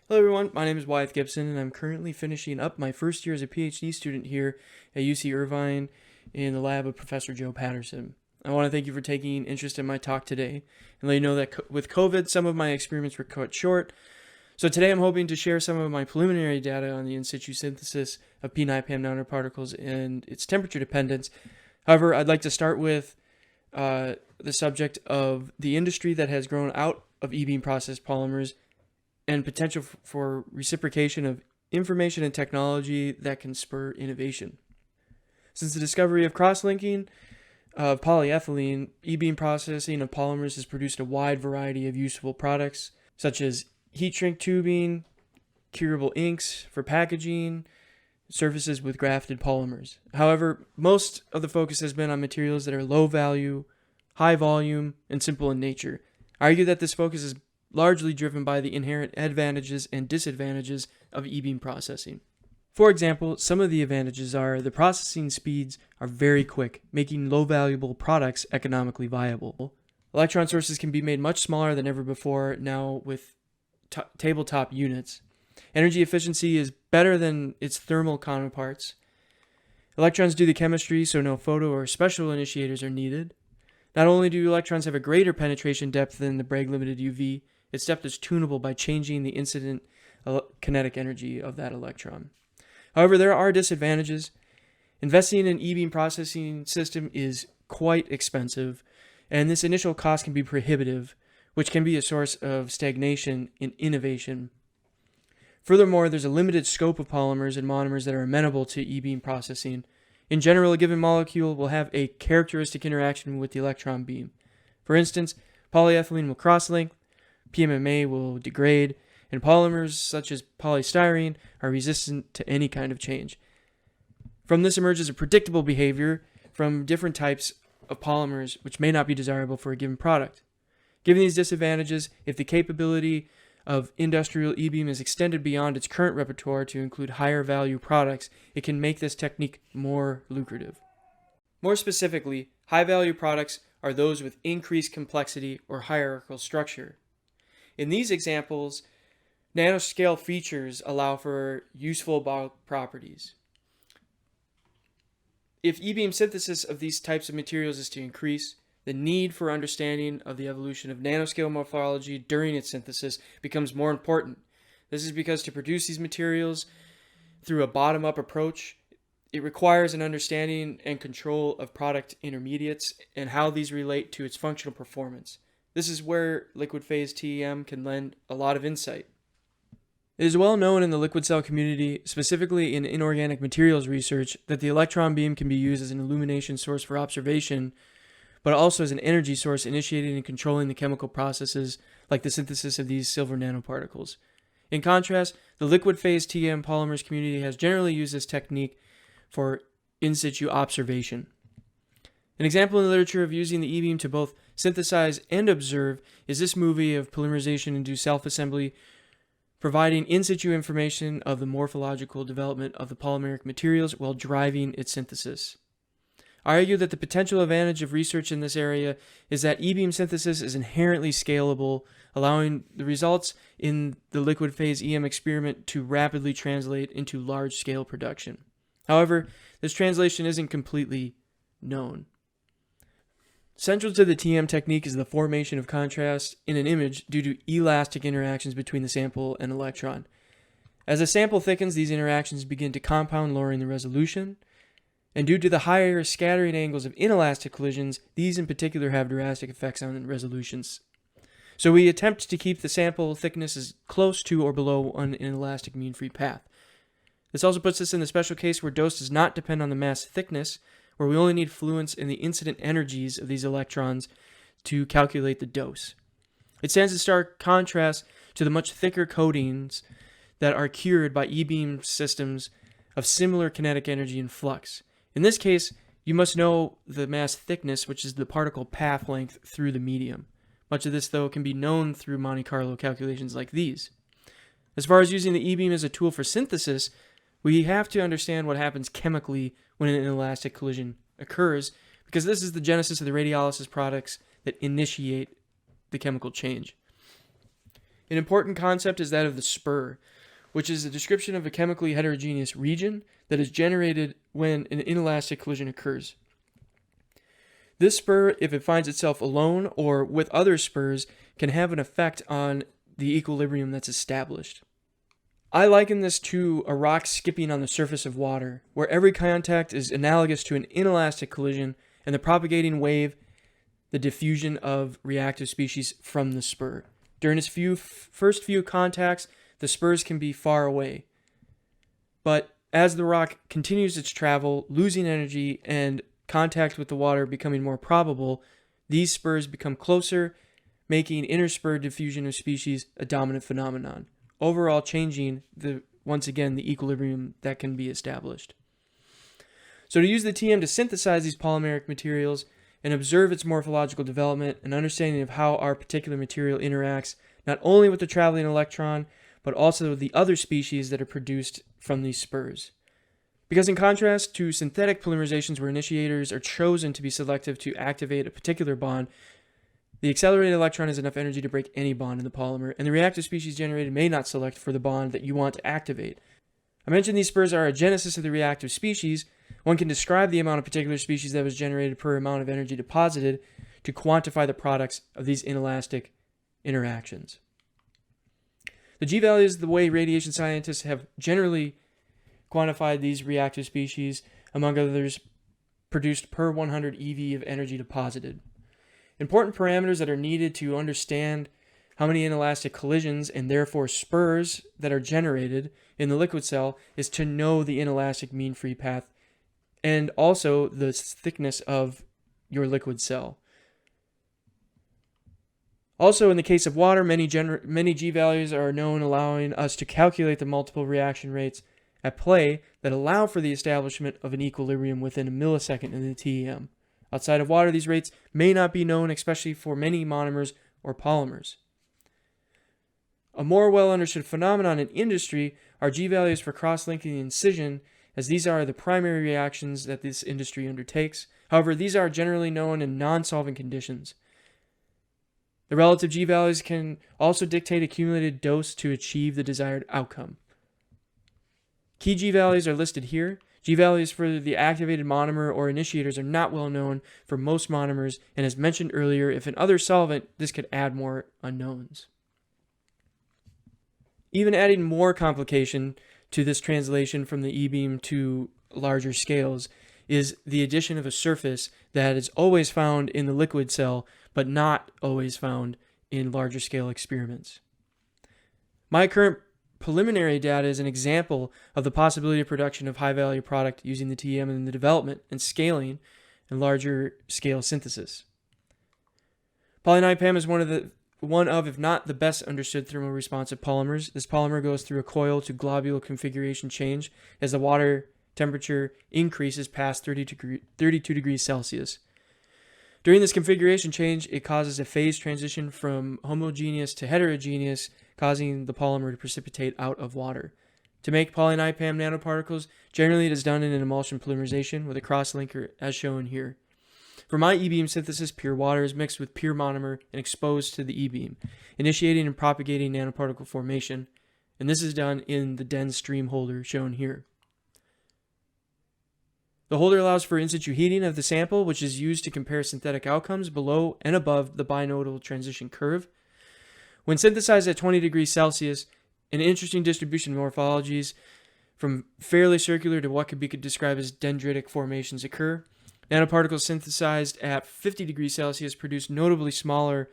Hello everyone, my name is Wyeth Gibson and I'm currently finishing up my first year as a PhD student here at UC Irvine in the lab of Professor Joe Patterson. I want to thank you for taking interest in my talk today and let you know that with COVID, some of my experiments were cut short. So today I'm hoping to share some of my preliminary data on the in situ synthesis of P9PAM nanoparticles and its temperature dependence. However, I'd like to start with the subject of the industry that has grown out of e-beam processed polymers and potential for reciprocation of information and technology that can spur innovation. Since the discovery of cross-linking of polyethylene, e-beam processing of polymers has produced a wide variety of useful products, such as heat shrink tubing, curable inks for packaging, surfaces with grafted polymers. However, most of the focus has been on materials that are low value, high volume, and simple in nature. I argue that this focus is largely driven by the inherent advantages and disadvantages of e-beam processing. For example, some of the advantages are the processing speeds are very quick, making low-valuable products economically viable. Electron sources can be made much smaller than ever before now with tabletop units. Energy efficiency is better than its thermal counterparts. Electrons do the chemistry, so no photo or special initiators are needed. Not only do electrons have a greater penetration depth than the Bragg-limited UV, its depth is tunable by changing the incident kinetic energy of that electron. However, there are disadvantages. Investing in an e-beam processing system is quite expensive, and this initial cost can be prohibitive, which can be a source of stagnation in innovation. Furthermore, there's a limited scope of polymers and monomers that are amenable to e-beam processing. In general, a given molecule will have a characteristic interaction with the electron beam. For instance, polyethylene will cross-link, PMMA will degrade, and polymers such as polystyrene are resistant to any kind of change. From this emerges a predictable behavior from different types of polymers which may not be desirable for a given product. Given these disadvantages, if the capability of industrial e-beam is extended beyond its current repertoire to include higher value products, it can make this technique more lucrative. More specifically, high value products are those with increased complexity or hierarchical structure. In these examples, nanoscale features allow for useful bulk properties. If e-beam synthesis of these types of materials is to increase, the need for understanding of the evolution of nanoscale morphology during its synthesis becomes more important. This is because to produce these materials through a bottom-up approach, it requires an understanding and control of product intermediates and how these relate to its functional performance. This is where liquid phase TEM can lend a lot of insight. It is well known in the liquid cell community, specifically in inorganic materials research, that the electron beam can be used as an illumination source for observation, but also as an energy source initiating and controlling the chemical processes like the synthesis of these silver nanoparticles. In contrast, the liquid phase TEM polymers community has generally used this technique for in situ observation. An example in the literature of using the e-beam to both synthesize and observe is this movie of polymerization-induced self-assembly, providing in situ information of the morphological development of the polymeric materials while driving its synthesis. I argue that the potential advantage of research in this area is that e-beam synthesis is inherently scalable, allowing the results in the liquid phase EM experiment to rapidly translate into large-scale production. However, this translation isn't completely known. Central to the TM technique is the formation of contrast in an image due to elastic interactions between the sample and electron. As the sample thickens, these interactions begin to compound, lowering the resolution. And due to the higher scattering angles of inelastic collisions, these in particular have drastic effects on resolutions. So we attempt to keep the sample thickness as close to or below an inelastic mean-free path. This also puts us in the special case where dose does not depend on the mass thickness, where we only need fluence in the incident energies of these electrons to calculate the dose. It stands in stark contrast to the much thicker coatings that are cured by e-beam systems of similar kinetic energy and flux. In this case, you must know the mass thickness, which is the particle path length through the medium. Much of this, though, can be known through Monte Carlo calculations like these. As far as using the e-beam as a tool for synthesis, we have to understand what happens chemically when an inelastic collision occurs, because this is the genesis of the radiolysis products that initiate the chemical change. An important concept is that of the spur, which is a description of a chemically heterogeneous region that is generated when an inelastic collision occurs. This spur, if it finds itself alone or with other spurs, can have an effect on the equilibrium that's established. I liken this to a rock skipping on the surface of water, where every contact is analogous to an inelastic collision and the propagating wave, the diffusion of reactive species from the spur. During its first few contacts, the spurs can be far away. But as the rock continues its travel, losing energy and contact with the water becoming more probable, these spurs become closer, making interspur diffusion of species a dominant phenomenon, overall changing once again the equilibrium that can be established. So to use the TM to synthesize these polymeric materials and observe its morphological development and understanding of how our particular material interacts not only with the traveling electron, but also with the other species that are produced from these spurs. Because in contrast to synthetic polymerizations where initiators are chosen to be selective to activate a particular bond, the accelerated electron has enough energy to break any bond in the polymer, and the reactive species generated may not select for the bond that you want to activate. I mentioned these spurs are a genesis of the reactive species. One can describe the amount of particular species that was generated per amount of energy deposited to quantify the products of these inelastic interactions. The G-value is the way radiation scientists have generally quantified these reactive species, among others, produced per 100 eV of energy deposited. Important parameters that are needed to understand how many inelastic collisions and therefore spurs that are generated in the liquid cell is to know the inelastic mean free path and also the thickness of your liquid cell. Also, in the case of water, many G-values are known, allowing us to calculate the multiple reaction rates at play that allow for the establishment of an equilibrium within a millisecond in the TEM. Outside of water, these rates may not be known, especially for many monomers or polymers. A more well-understood phenomenon in industry are G-values for cross-linking and incision, as these are the primary reactions that this industry undertakes. However, these are generally known in non-solvent conditions. The relative G-values can also dictate accumulated dose to achieve the desired outcome. Key G-values are listed here. G-values for the activated monomer or initiators are not well known for most monomers, and as mentioned earlier, if an other solvent, this could add more unknowns. Even adding more complication to this translation from the E-beam to larger scales is the addition of a surface that is always found in the liquid cell, but not always found in larger scale experiments. My current preliminary data is an example of the possibility of production of high-value product using the TEM in the development and scaling and larger scale synthesis. Poly-NiPAM is one of, if not the best understood thermoresponsive polymers. This polymer goes through a coil to globule configuration change as the water temperature increases past 32 degrees Celsius. During this configuration change, it causes a phase transition from homogeneous to heterogeneous, causing the polymer to precipitate out of water. To make poly-NiPAM nanoparticles, generally it is done in an emulsion polymerization with a cross-linker as shown here. For my E-beam synthesis, pure water is mixed with pure monomer and exposed to the E-beam, initiating and propagating nanoparticle formation, and this is done in the dense stream holder shown here. The holder allows for in-situ heating of the sample, which is used to compare synthetic outcomes below and above the binodal transition curve. When synthesized at 20 degrees Celsius, an interesting distribution morphologies from fairly circular to what could be described as dendritic formations occur. Nanoparticles synthesized at 50 degrees Celsius produce notably smaller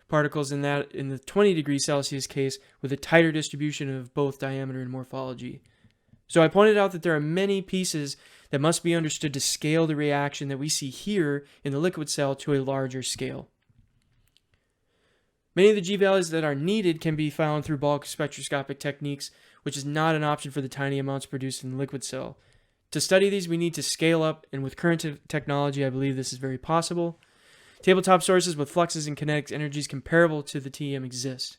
particles than that in the 20 degrees Celsius case, with a tighter distribution of both diameter and morphology. So I pointed out that there are many pieces that must be understood to scale the reaction that we see here in the liquid cell to a larger scale. Many of the G-values that are needed can be found through bulk spectroscopic techniques, which is not an option for the tiny amounts produced in the liquid cell. To study these, we need to scale up, and with current technology, I believe this is very possible. Tabletop sources with fluxes and kinetic energies comparable to the TEM exist.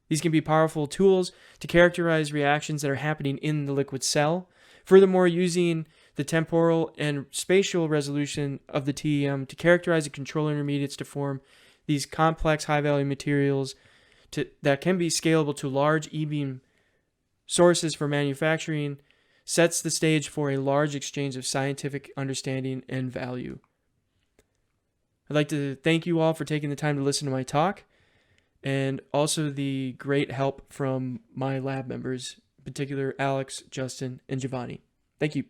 These can be powerful tools to characterize reactions that are happening in the liquid cell. Furthermore, using the temporal and spatial resolution of the TEM to characterize the control intermediates to form these complex high-value materials that can be scalable to large e-beam sources for manufacturing sets the stage for a large exchange of scientific understanding and value. I'd like to thank you all for taking the time to listen to my talk, and also the great help from my lab members, in particular Alex, Justin, and Giovanni. Thank you.